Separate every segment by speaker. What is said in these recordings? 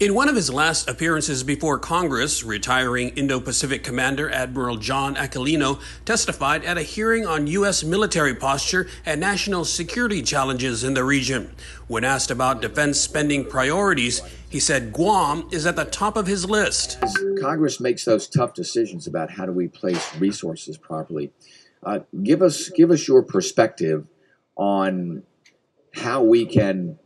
Speaker 1: In one of his last appearances before Congress, retiring Indo-Pacific Commander Admiral John Aquilino testified at a hearing on U.S. military posture and national security challenges in the region. When asked about defense spending priorities, he said Guam is at the top of his list.
Speaker 2: As Congress makes those tough decisions about how do we place resources properly, give us your perspective on how we can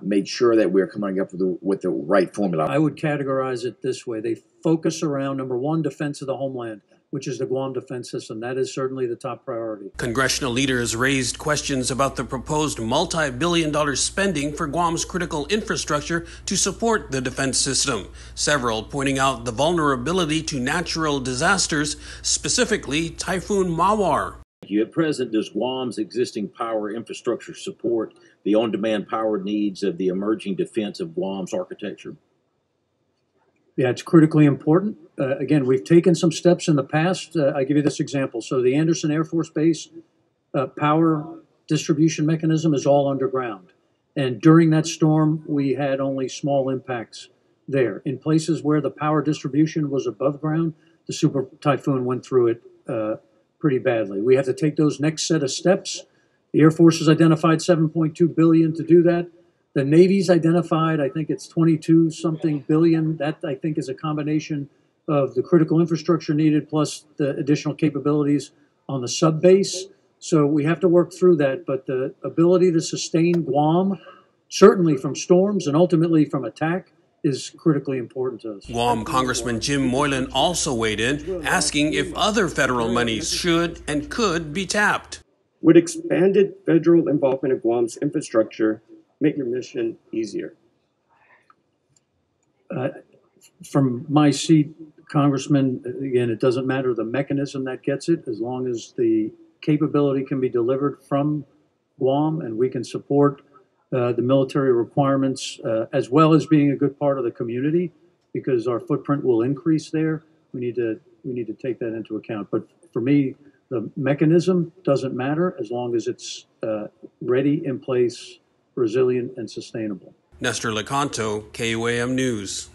Speaker 2: make sure that we're coming up with the right formula.
Speaker 3: I would categorize it this way. They focus around, number one, defense of the homeland, which is the Guam defense system. That is certainly the top priority.
Speaker 1: Congressional leaders raised questions about the proposed multi-billion-dollar spending for Guam's critical infrastructure to support the defense system, several pointing out the vulnerability to natural disasters, specifically Typhoon Mawar.
Speaker 4: At present, does Guam's existing power infrastructure support the on-demand power needs of the emerging defense of Guam's architecture?
Speaker 3: Yeah, it's critically important. Again, we've taken some steps in the past. I give you this example. So the Andersen Air Force Base power distribution mechanism is all underground. And during that storm, we had only small impacts there. In places where the power distribution was above ground, the super typhoon went through it pretty badly. We have to take those next set of steps. The Air Force has identified $7.2 billion to do that. The Navy's identified, I think it's 22-something billion. That, I think, is a combination of the critical infrastructure needed plus the additional capabilities on the sub-base. So we have to work through that. But the ability to sustain Guam, certainly from storms and ultimately from attack, is critically important to us.
Speaker 1: Guam Congressman Jim Moylan also weighed in, asking if other federal monies should and could be tapped.
Speaker 5: Would expanded federal involvement in Guam's infrastructure make your mission easier?
Speaker 3: From my seat, Congressman, again, it doesn't matter the mechanism that gets it, as long as the capability can be delivered from Guam and we can support the military requirements, as well as being a good part of the community, because our footprint will increase there. We need to take that into account. But for me, the mechanism doesn't matter as long as it's ready, in place, resilient, and sustainable.
Speaker 1: Nestor Lecanto, KUAM News.